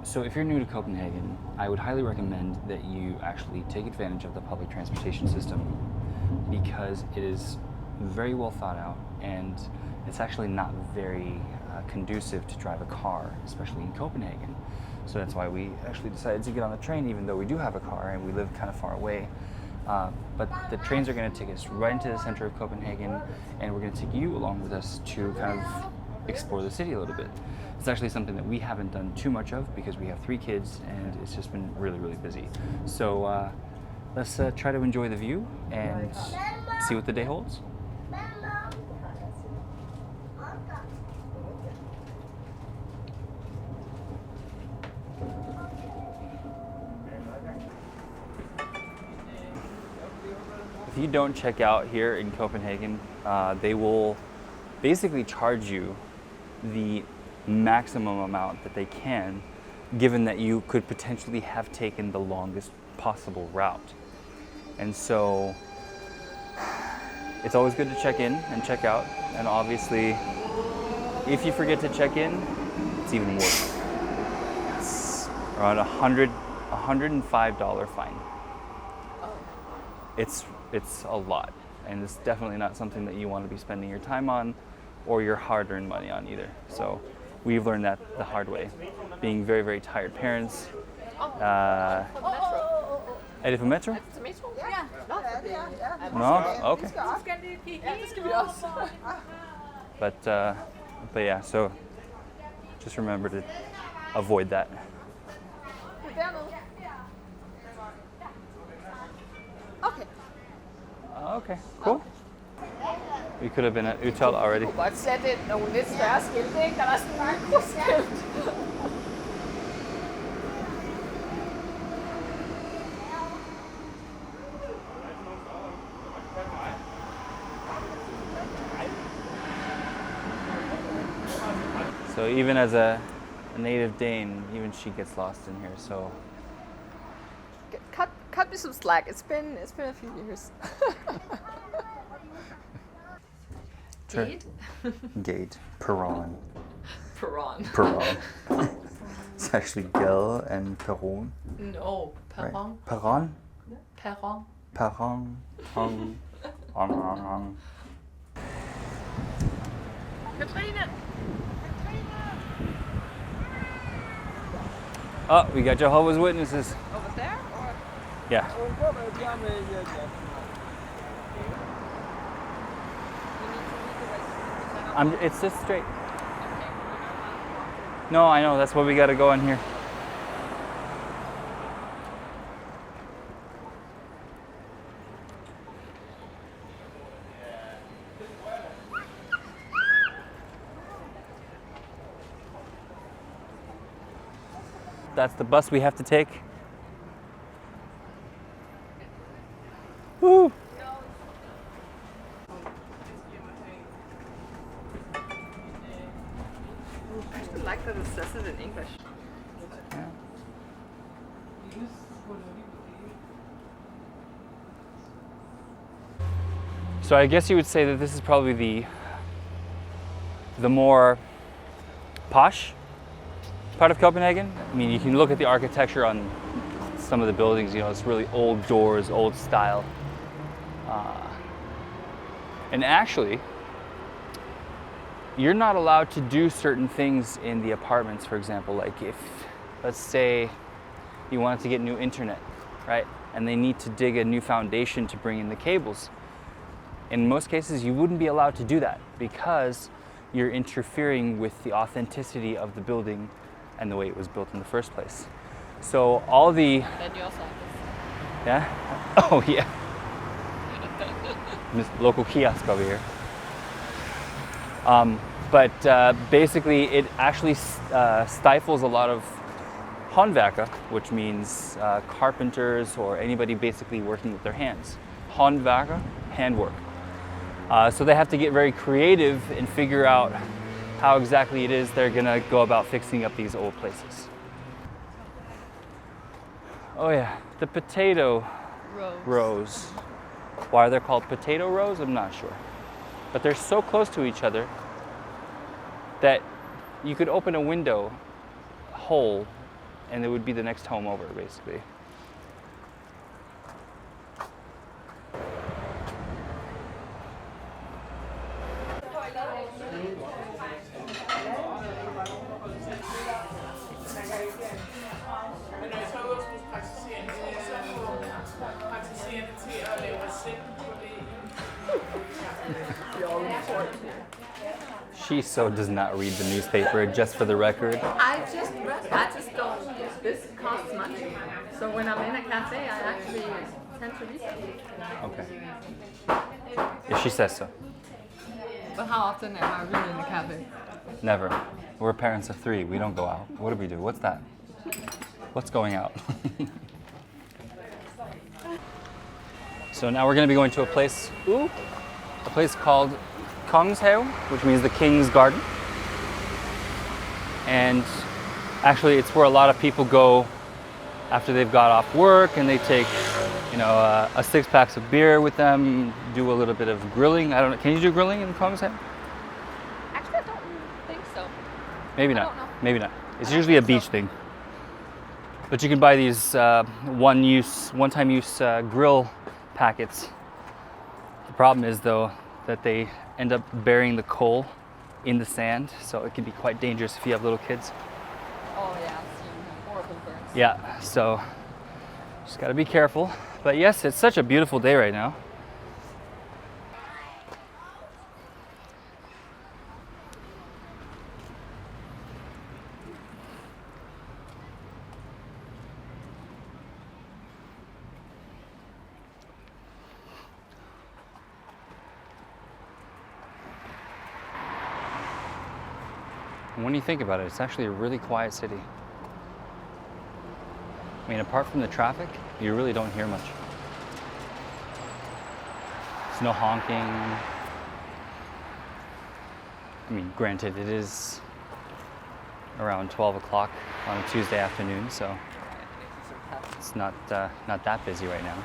So if you're new to Copenhagen, I would highly recommend that you actually take advantage of the public transportation system because it is very well thought out and it's actually not very conducive to drive a car, especially in Copenhagen. So that's why we actually decided to get on the train, even though we do have a car and we live kind of far away. But the trains are going to take us right into the center of Copenhagen, and we're going to take you along with us to kind of explore the city a little bit. It's actually something that we haven't done too much of because we have 3 kids and it's just been really, really busy. So let's try to enjoy the view and see what the day holds. If you don't check out here in Copenhagen, they will basically charge you the maximum amount that they can, given that you could potentially have taken the longest possible route. And so it's always good to check in and check out. And obviously, if you forget to check in, it's even worse. It's around $105 fine. It's a lot, and it's definitely not something that you want to be spending your time on or your hard-earned money on either. So we've learned that the hard way, being very, very tired parents. Er det på metro? No? Okay. But yeah, so just remember to avoid that. Okay, cool. We could have been at Utøya already. Godt sætte nogle lidt større skilte, ikke? Der er sådan en mikroskilt. So even as a native Dane, even she gets lost in here. So Cut me some slack. It's been a few years. sure. Gate. Perron. Perron. Perron. It's actually Gel and Perron. No, perron. Right. Perron? Perron. Perron. Katrine! Oh, we got Jehovah's Witnesses. Over there? Or? Yeah. It's just straight. No, I know. That's why we got to go in here. That's the bus we have to take. Woo! I actually like that it says it in English. Yeah. So I guess you would say that this is probably the more posh part of Copenhagen. I mean, you can look at the architecture on some of the buildings, you know, it's really old doors, old style. And actually, you're not allowed to do certain things in the apartments, for example, like if, let's say, you wanted to get new internet, right? And they need to dig a new foundation to bring in the cables. In most cases, you wouldn't be allowed to do that because you're interfering with the authenticity of the building and the way it was built in the first place. So all the... Then you also have this. Yeah? Oh, yeah. Local kiosk over here. But basically, it actually stifles a lot of håndværker, which means carpenters or anybody basically working with their hands. Håndværker, handwork. So they have to get very creative and figure out how exactly it is they're gonna go about fixing up these old places. Oh yeah, the potato rows. Why they're called potato rows, I'm not sure. But they're so close to each other that you could open a window hole and it would be the next home over, basically. She so does not read the newspaper, just for the record. I just don't. This costs money. So when I'm in a cafe, I actually tend to read it. Okay. If she says so. But how often am I really in a cafe? Never. We're parents of 3. We don't go out. What do we do? What's that? What's going out? So now we're going to be going to a place called Kongens Have, which means the King's Garden. And actually it's where a lot of people go after they've got off work, and they take, you know, a 6-pack of beer with them, do a little bit of grilling. I don't know. Can you do grilling in Kongens Have? Actually, I don't think so. Maybe not. Maybe not. It's usually a beach thing. But you can buy these one-time use grill packets. The problem is, though, that they end up burying the coal in the sand, so it can be quite dangerous if you have little kids. Oh yeah, I've seen horrible burns. Yeah, so just gotta be careful. But yes, it's such a beautiful day right now. And when you think about it, it's actually a really quiet city. I mean, apart from the traffic, you really don't hear much. There's no honking. I mean, granted, it is around 12 o'clock on a Tuesday afternoon, so it's not that busy right now.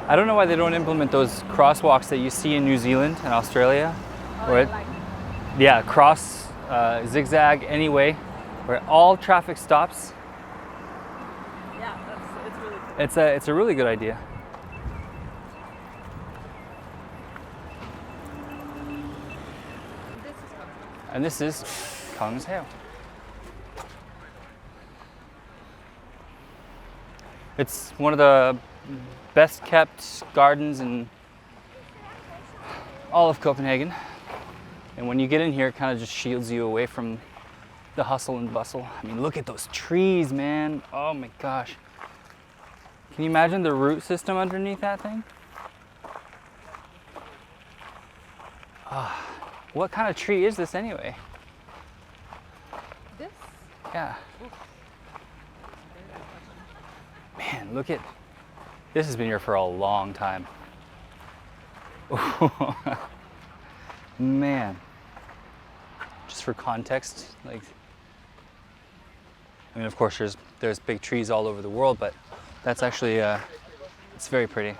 I don't know why they don't implement those crosswalks that you see in New Zealand and Australia. Where zigzag anyway, where all traffic stops. Yeah, it's really It's cool. a really good idea. And this is Kongens Have. It's one of the best kept gardens in all of Copenhagen. And when you get in here, it kind of just shields you away from the hustle and bustle. I mean, look at those trees, man. Oh my gosh. Can you imagine the root system underneath that thing? What kind of tree is this anyway? This? Yeah. Man, look at, this has been here for a long time. Man. Just for context, like, I mean, of course there's big trees all over the world, but that's actually, it's very pretty.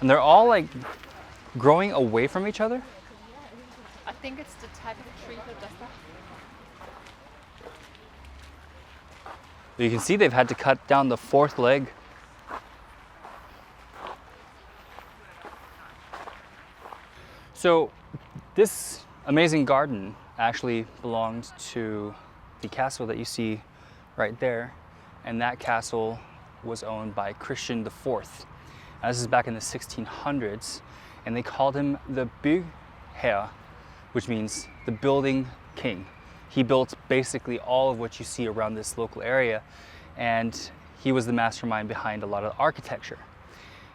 And they're all like growing away from each other. I think it's the type of tree that does that. You can see they've had to cut down the 4th leg. So this amazing garden actually belongs to the castle that you see right there, and that castle was owned by Christian IV. Now, this is back in the 1600s, and they called him the Byggherre, which means the building king. He built basically all of what you see around this local area, and he was the mastermind behind a lot of architecture.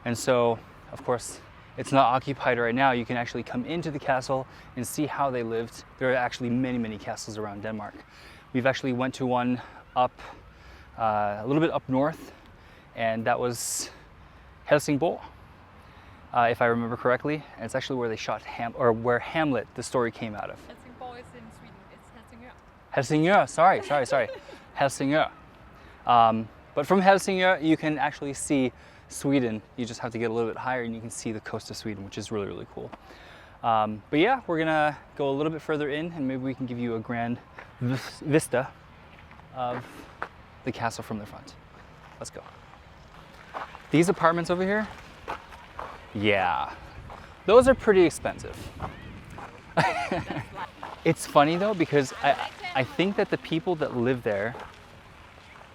And so, of course, it's not occupied right now. You can actually come into the castle and see how they lived. There are actually many, many castles around Denmark. We've actually went to one up, a little bit up north, and that was Helsingborg, if I remember correctly. And it's actually where they shot where Hamlet, the story, came out of. Helsingborg is in Sweden. It's Helsingør. Helsingør, sorry. Helsingør. But from Helsingør, you can actually see Sweden. You just have to get a little bit higher and you can see the coast of Sweden, which is really, really cool. But yeah, we're gonna go a little bit further in and maybe we can give you a grand vista of the castle from the front. Let's go. These apartments over here, yeah, those are pretty expensive. It's funny though, because I think that the people that live there,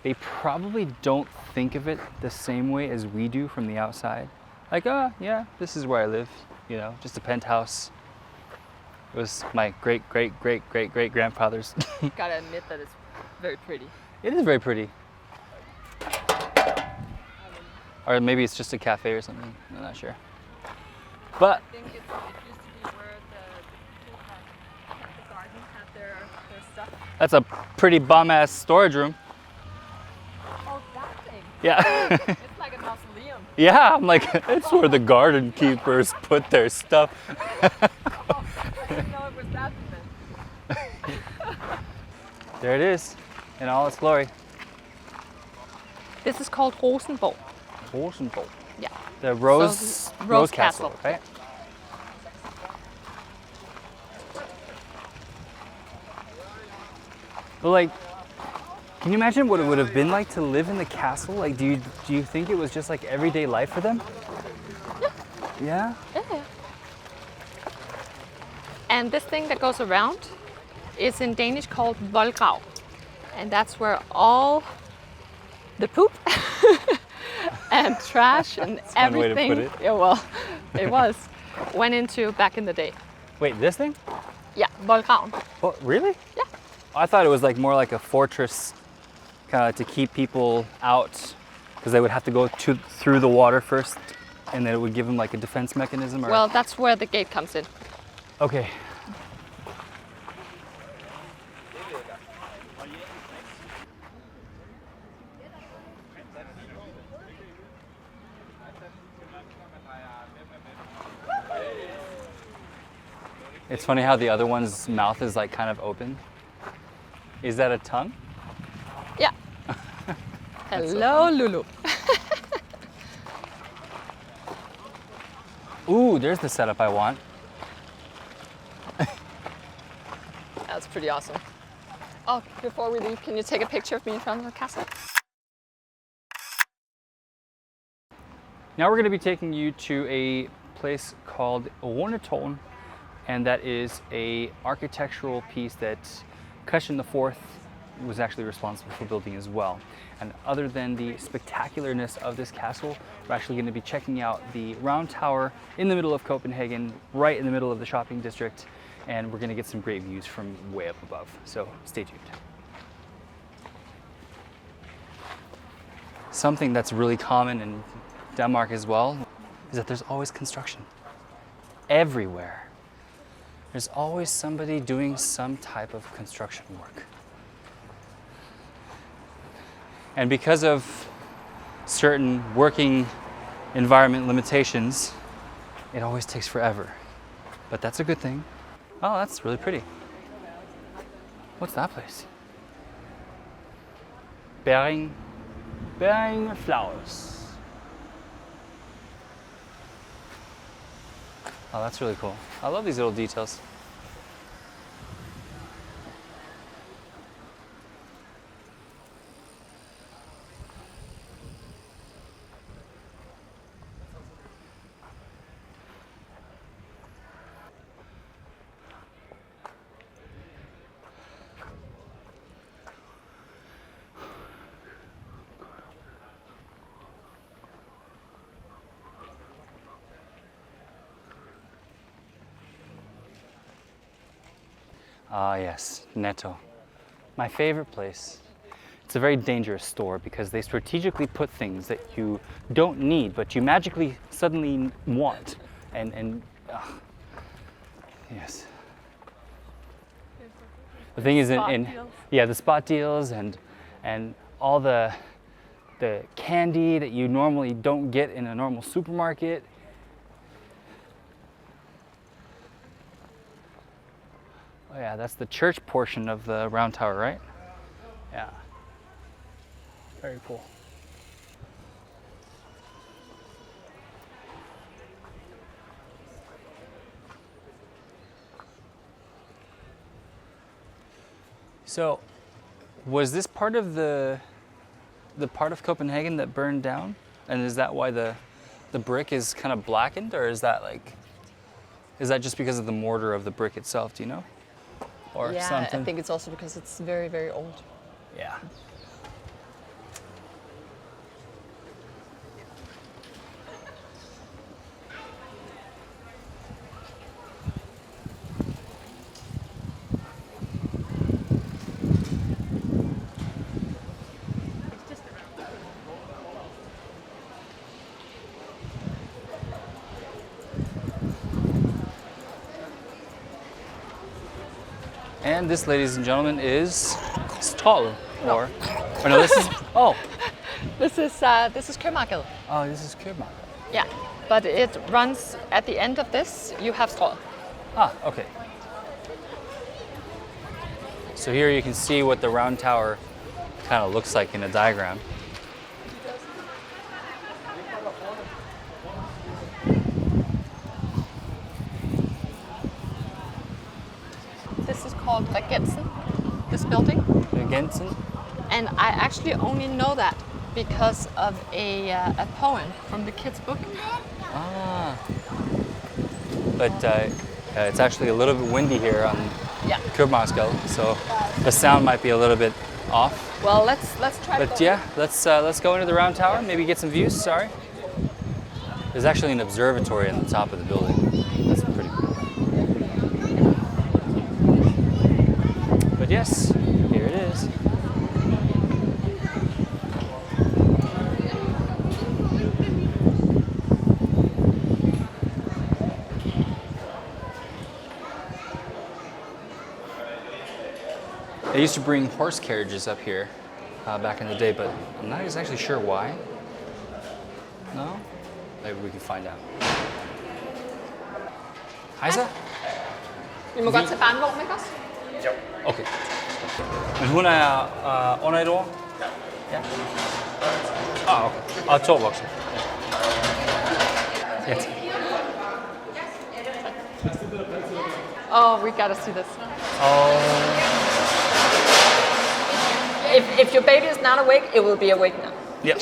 they probably don't think of it the same way as we do from the outside. Like, oh yeah, this is where I live, you know, just a penthouse. It was my great-great-great-great-great-grandfather's. Gotta admit that it's very pretty. It is very pretty. Or maybe it's just a cafe or something, I'm not sure. But I think it used to be where the garden had their stuff. that's a pretty bum-ass storage room. Oh, that thing. Yeah. It's like a mausoleum. Yeah, I'm like, it's where the garden keepers put their stuff. Oh, I didn't know it was that then. There it is, in all its glory. This is called Rosenborg. Rosenborg. Yeah. The Rose, So the Rose Rose Castle, Castle. right? But like, can you imagine what it would have been like to live in the castle? Like, do you think it was just like everyday life for them? Yeah? Yeah. And this thing that goes around is in Danish called voldgrav. And that's where all the poop and trash and That's one way to everything, put it. yeah, well, it was, went into back in the day. Wait, this thing? Yeah, voldgraven. Oh, really? Yeah. I thought it was like more like a fortress, kind of to keep people out, because they would have to go through the water first, and then it would give them like a defense mechanism. Or... Well, that's where the gate comes in. Okay. It's funny how the other one's mouth is like kind of open. Is that a tongue? Yeah. Hello, Lulu. Ooh, there's the setup I want. That's pretty awesome. Oh, before we leave, can you take a picture of me in front of the castle? Now we're going to be taking you to a place called Rundetårn, and that is a architectural piece that Christian IV was actually responsible for building as well. And other than the spectacularness of this castle, we're actually going to be checking out the round tower in the middle of Copenhagen, right in the middle of the shopping district, and we're going to get some great views from way up above. So stay tuned. Something that's really common in Denmark as well is that there's always construction everywhere. There's always somebody doing some type of construction work. And because of certain working environment limitations, it always takes forever. But that's a good thing. Oh, that's really pretty. What's that place? Bering Flowers. Oh, that's really cool. I love these little details. Ah yes, Netto. My favorite place. It's a very dangerous store because they strategically put things that you don't need, but you magically suddenly want. Yes. The thing is, the spot deals and all the candy that you normally don't get in a normal supermarket. Oh yeah, that's the church portion of the round tower, right? Yeah. Very cool. So, was this part of the part of Copenhagen that burned down? And is that why the brick is kind of blackened, or is that just because of the mortar of the brick itself? Do you know? Or yeah, something? I think it's also because it's very, very old. Yeah. And this, ladies and gentlemen, is stroll, or no, this is This is Købmarkedet. oh, this is Købmark. Yeah, but it runs at the end of this. You have stroll. Ah, okay. So here you can see what the round tower kind of looks like in a diagram. This is called Regensen, this building. Gensen? And I actually only know that because of a poem from the kids' book. Ah. But it's actually a little bit windy here on Købmarksgade, so the sound might be a little bit off. Well, let's try. But yeah, let's go into the round tower, maybe get some views. Sorry. There's actually an observatory on the top of the building. That's pretty cool. But yes, here it is. They used to bring horse carriages up here back in the day, but I'm not exactly sure why. No? Maybe we can find out. Hejsa. Vi må godt tage barnevogn, ikke også? Jo. Okay. Men hun er under 1 år? Ja. Ah, okay. Og 2 voksne. Ja. Oh, we gotta see this. Oh. If your baby is not awake, it will be awake now. Yep.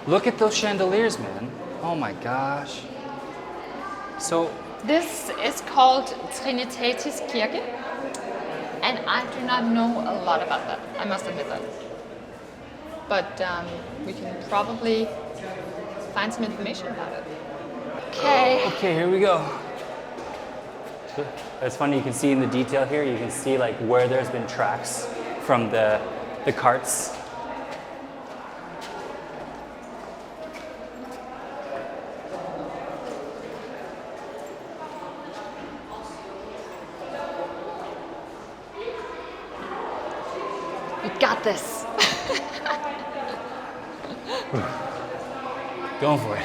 Look at those chandeliers, man. Oh my gosh. So This is called Trinitatis Kirke, and I do not know a lot about that. I must admit that. But we can probably find some information about it. Okay, here we go. It's funny, you can see in the detail here, you can see like where there's been tracks from the carts. We got this. Going for it.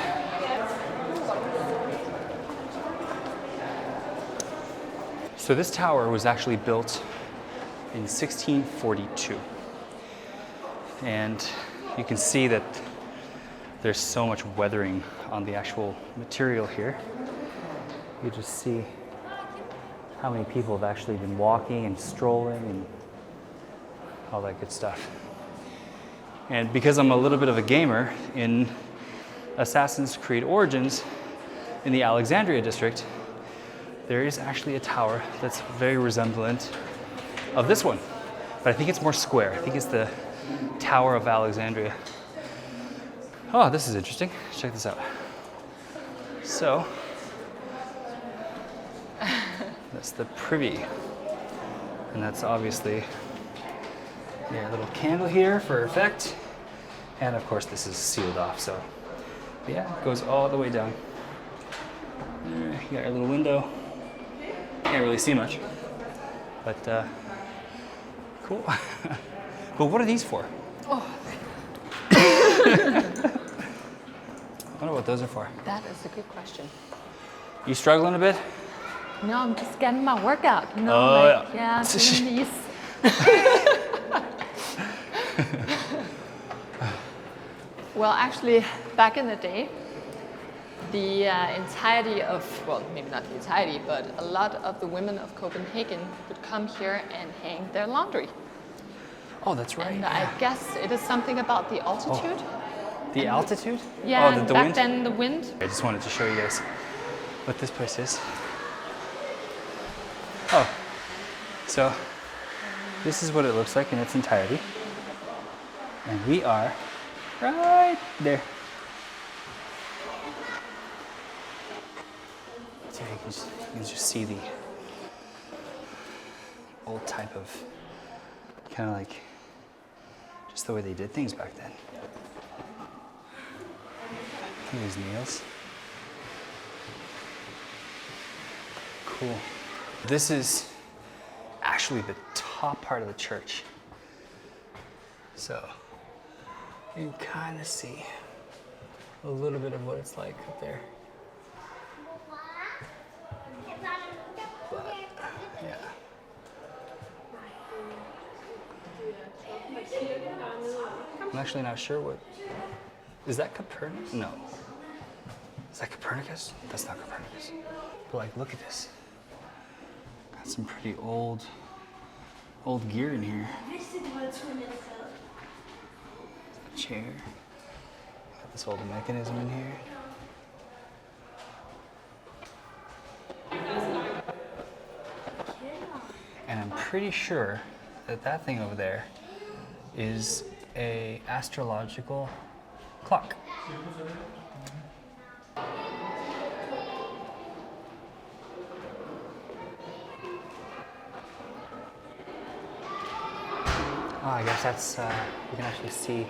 So this tower was actually built in 1642. And you can see that there's so much weathering on the actual material here. You just see how many people have actually been walking and strolling and all that good stuff. And because I'm a little bit of a gamer, in Assassin's Creed Origins, in the Alexandria district, there is actually a tower that's very resemblant of this one. But I think it's more square. I think it's the Tower of Alexandria. Oh, this is interesting. Check this out. So, that's the privy. And that's obviously a little candle here for effect. And of course this is sealed off, so yeah, it goes all the way down. There, you got your little window. Can't really see much, but cool. But what are these for? Oh. I wonder what those are for. That is a good question. You struggling a bit? No, I'm just getting my workout. You know, Oh, yeah, doing these. Well, actually, back in the day, the entirety of, well, maybe not the entirety, but a lot of the women of Copenhagen would come here and hang their laundry. Oh, that's right. And I guess it is something about the altitude. The altitude? Yeah, oh, and the back wind? then the wind. I just wanted to show you guys what this place is. Oh, so this is what it looks like in its entirety. And we are right there. So you can just see the old type of, kind of like, just the way they did things back then. Look at these nails. Cool. This is actually the top part of the church. So you can kind of see a little bit of what it's like up there. But, yeah. I'm actually not sure what. Is that Copernicus? No. Is that Copernicus? That's not Copernicus. But like, look at this. Got some pretty old gear in here. A chair. Got this old mechanism in here. And I'm pretty sure that that thing over there is a astrological clock. Oh, I guess that's, you can actually see,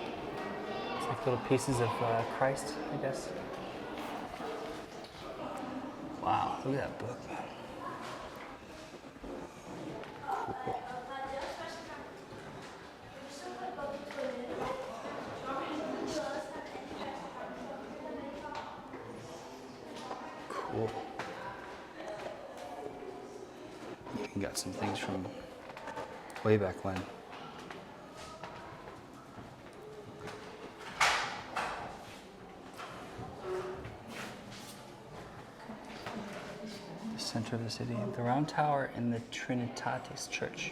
it's like little pieces of Christ, I guess. Wow, look at that book, man. Cool. Cool. You got some things from way back when. Center of the city, the Round Tower and the Trinitatis Church,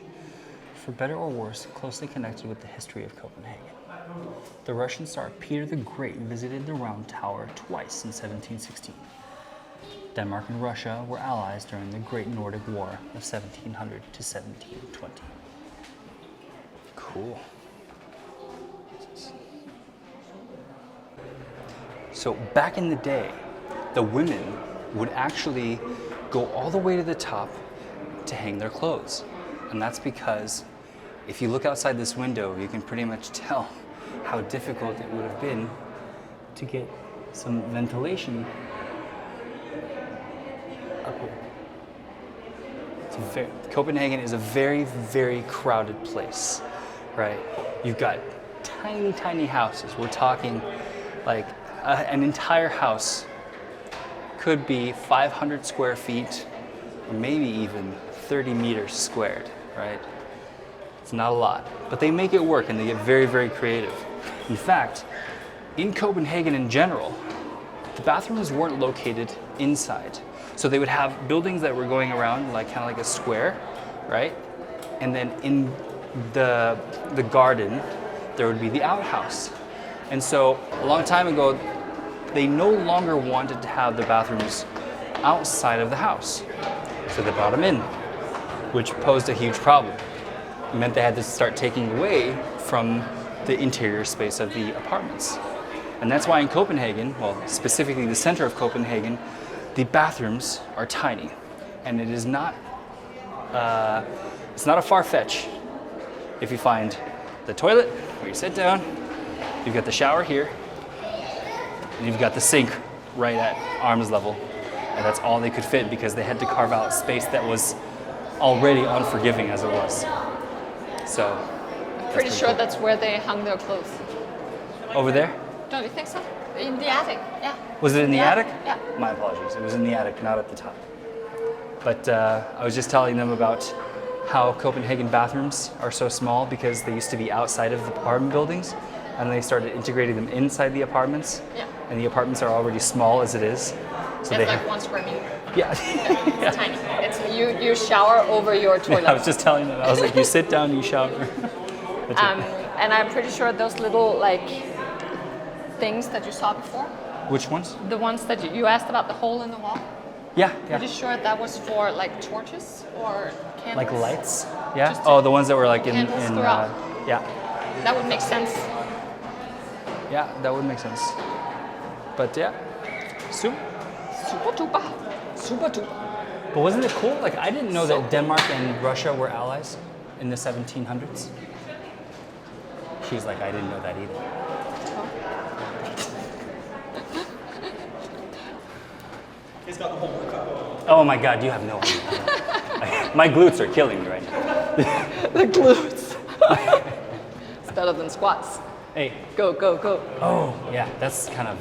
for better or worse, closely connected with the history of Copenhagen. The Russian Tsar Peter the Great visited the Round Tower twice in 1716. Denmark and Russia were allies during the Great Nordic War of 1700 to 1720. Cool. So back in the day, the women would actually go all the way to the top to hang their clothes. And that's because if you look outside this window, you can pretty much tell how difficult it would have been to get some ventilation up here. Copenhagen is a very, very crowded place, right? You've got tiny, tiny houses. We're talking like an entire house could be 500 square feet, or maybe even 30 meters squared, right? It's not a lot, but they make it work and they get very, very creative. In fact, in Copenhagen in general, the bathrooms weren't located inside. So they would have buildings that were going around like kind of like a square, right? And then in the garden, there would be the outhouse. And so a long time ago, they no longer wanted to have the bathrooms outside of the house. So they brought them in, which posed a huge problem. It meant they had to start taking away from the interior space of the apartments. And that's why in Copenhagen, well, specifically the center of Copenhagen, the bathrooms are tiny. And it is not, it's not a far fetch if you find the toilet where you sit down, you've got the shower here, and you've got the sink right at arm's level. And that's all they could fit because they had to carve out space that was already unforgiving as it was. So, I'm pretty sure that's where they hung their clothes. Over there? Don't you think so? In the attic, yeah. Was it in the attic? Yeah. My apologies. It was in the attic, not at the top. But I was just telling them about how Copenhagen bathrooms are so small because they used to be outside of the apartment buildings and they started integrating them inside the apartments. Yeah. And the apartments are already small as it is. So It's they like 1 square meter. Yeah. It's tiny. It's you shower over your toilet. I was just telling them. I was like, you sit down, you shower. That's it. And I'm pretty sure those little like things that you saw before, Which ones? the ones that you asked about, the hole in the wall. Yeah. Pretty sure that was for like torches or candles. Like lights? Yeah. Just Oh, the ones that were like in candles throughout. yeah. That would make sense. Yeah, that would make sense. But yeah, super. Super duper. Super duper. But wasn't it cool? Like, I didn't know that Denmark and Russia were allies in the 1700s. She's like, I didn't know that either. He's got the whole workout. Oh my God, you have no idea. My glutes are killing me right now. The glutes. It's better than squats. Hey. Go, go, go. Oh, yeah, that's kind of.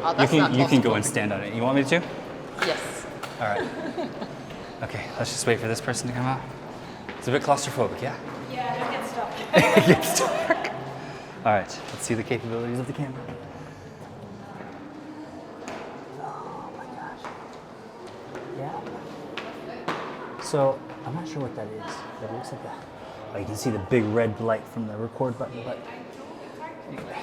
Oh, that's not You can go claustrophobic. and stand on it. You want me to? Yes. All right. Okay, let's just wait for this person to come out. It's a bit claustrophobic, yeah? Yeah, it gets stuck. It gets dark. All right, let's see the capabilities of the camera. Oh my gosh. Yeah. So, I'm not sure what that is, but it looks like that. Oh, you can see the big red light from the record button, but anyway.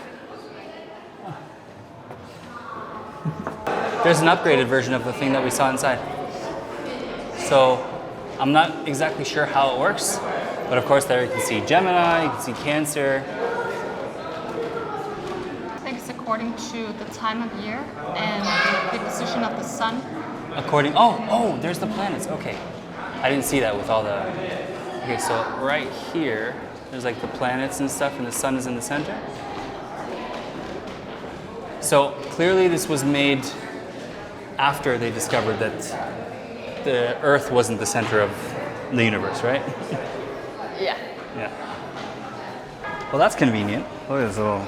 There's an upgraded version of the thing that we saw inside. So, I'm not exactly sure how it works, but of course there you can see Gemini, you can see Cancer. I think it's according to the time of year and the position of the sun. Oh, there's the planets, okay. I didn't see that with all the, okay, so right here, there's like the planets and stuff and the sun is in the center. So clearly this was made after they discovered that the Earth wasn't the center of the universe, right? Yeah. Yeah. Well, that's convenient. Look at this little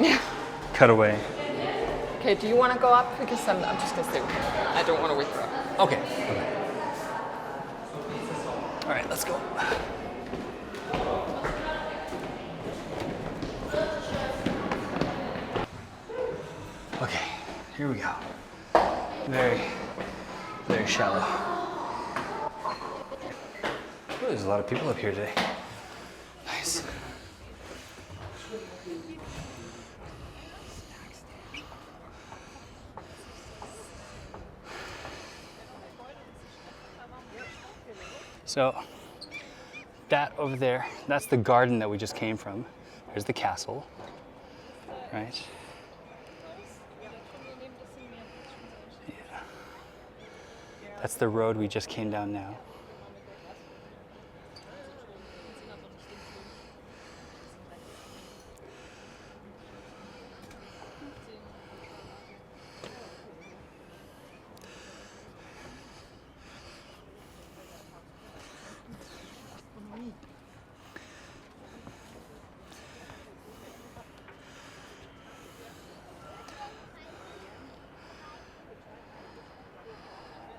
cutaway. Okay, do you want to go up? Because I'm just going to stay with you. I don't want to wake you up. Okay. All right, let's go. Okay, here we go. Very, very shallow. Ooh, there's a lot of people up here today. Nice. So, that over there, that's the garden that we just came from. There's the castle, right? Yeah. That's the road we just came down now.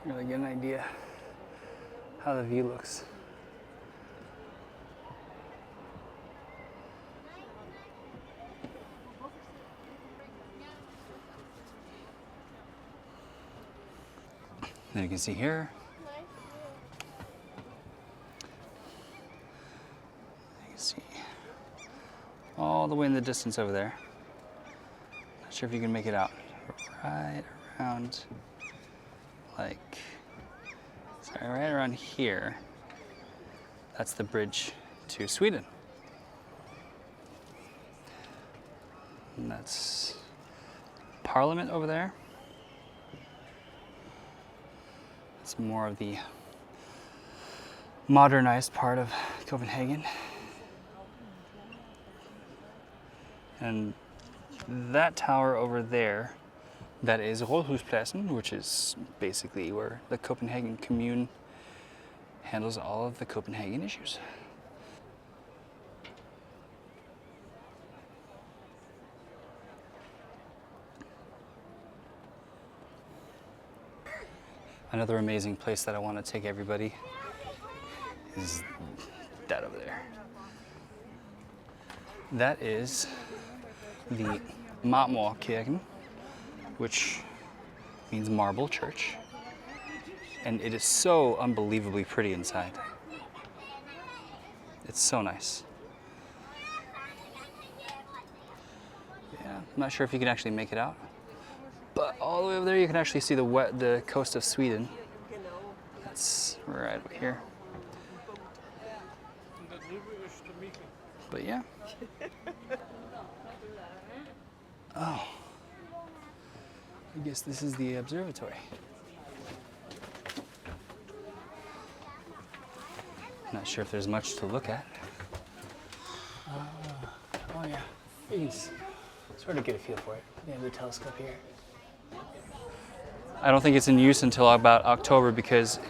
Really get an idea how the view looks. Then you can see here. You can see all the way in the distance over there. Not sure if you can make it out. Right around. Like, sorry, right around here, that's the bridge to Sweden. And that's Parliament over there. It's more of the modernized part of Copenhagen. And that tower over there, that is Rådhuspladsen, which is basically where the Copenhagen commune handles all of the Copenhagen issues. Another amazing place that I want to take everybody is that over there. That is the Marmorkirken, which means marble church. And it is so unbelievably pretty inside. It's so nice. Yeah, I'm not sure if you can actually make it out. But all the way over there you can actually see the coast of Sweden. That's right over here. But yeah. Oh. I guess this is the observatory. Not sure if there's much to look at. Oh yeah, you can sort of get a feel for it. They have the telescope here. I don't think it's in use until about October because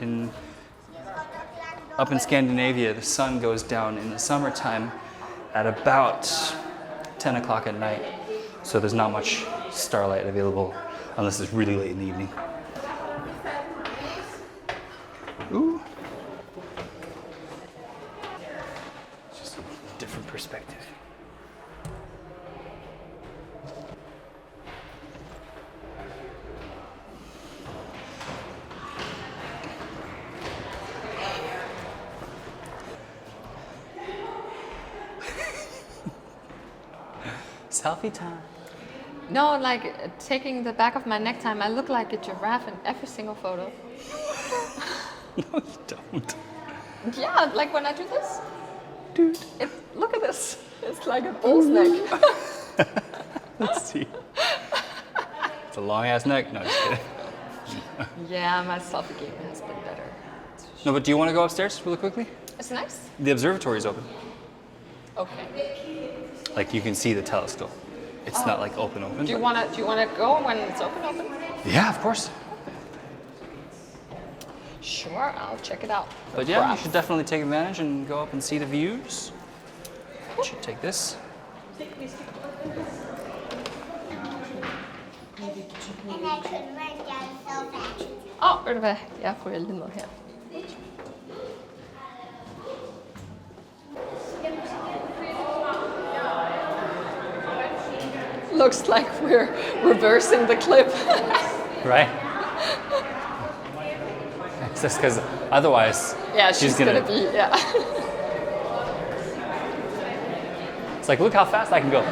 up in Scandinavia, the sun goes down in the summertime at about 10 o'clock at night. So there's not much starlight available unless it's really late in the evening. Ooh. Just a different perspective. Selfie time. No, like taking the back of my necktie, I look like a giraffe in every single photo. No, you don't. Yeah, like when I do this. Dude. Look at this. It's like a bull's neck. Let's see. It's a long ass neck. No, just kidding. Yeah, my selfie game has been better. No, but do you want to go upstairs really quickly? It's nice. The observatory is open. Okay. Like you can see the telescope. It's not like open. Do you wanna go when it's open? Yeah, of course. Sure, I'll check it out. But yeah, you should definitely take advantage and go up and see the views. Should take this. Ved du hvad? Jeg får lige noget her. Looks like we're reversing the clip. Right? It's just because otherwise, Yeah, she's gonna be, yeah. It's like, look how fast I can go.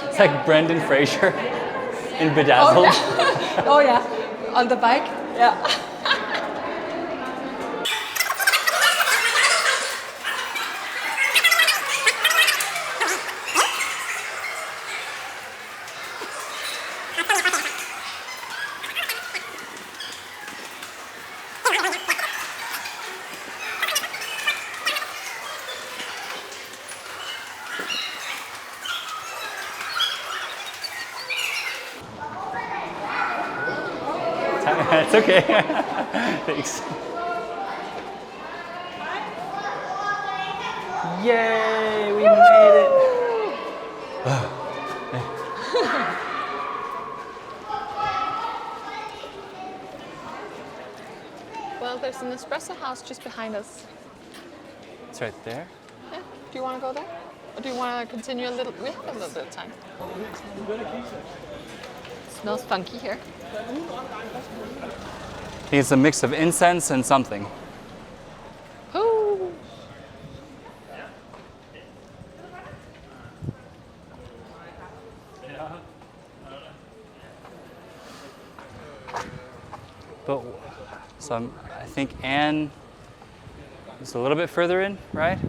It's like Brendan Fraser in Bedazzled. Oh yeah. Oh yeah, on the bike. Yeah. It's okay. Thanks. Yay, we made it. Well, there's an espresso house just behind us. It's right there. Yeah. Do you want to go there? Or do you want to continue a little? We have a little bit of time. Smells funky here. I think it's a mix of incense and something. Ooh. But so I think Anne is a little bit further in, right?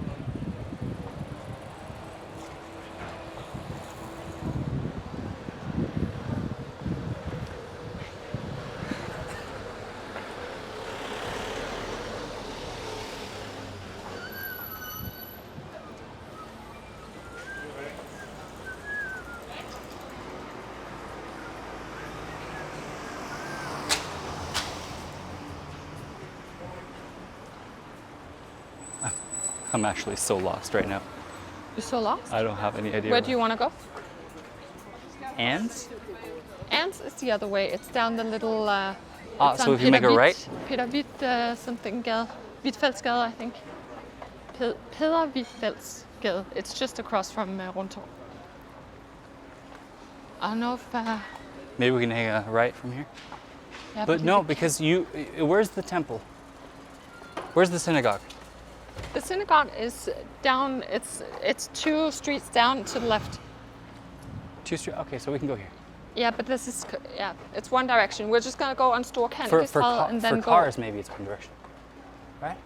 I'm actually so lost right now. You're so lost? I don't have any idea. Where do you want to go? Anne's? Anne's is the other way. It's down the little... So if you make a right? Peter Hvidt something, Hvidtfeldtsgade, I think. Pedervigfældsgade. It's just across from Rundetårn. I don't know if... Maybe we can take a right from here? yeah, But no, because where's the temple? Where's the synagogue? the synagogue is down, it's 2 streets down to the left. 2 street, okay, so we can go here. Yeah, but this is, it's one direction. We're just gonna go on For Storkandegade and then for cars, maybe it's one direction, right?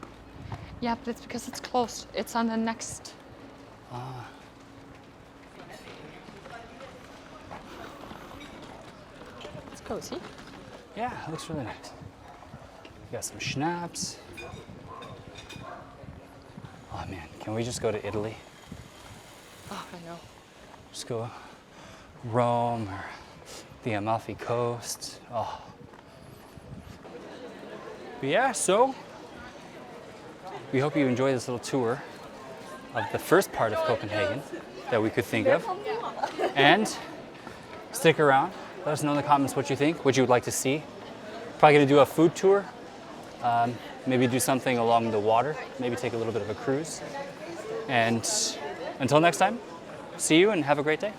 Yeah, but it's because it's closed. It's on the next. It's cozy. Yeah, it looks really nice. We got some schnapps. Oh man, can we just go to Italy? Oh, I know. Just go Rome or the Amalfi Coast. Oh. But yeah, so we hope you enjoy this little tour of the first part of Copenhagen that we could think of. And stick around. Let us know in the comments what you think, what you would like to see. Probably gonna do a food tour. Maybe do something along the water. Maybe take a little bit of a cruise. And until next time, see you and have a great day.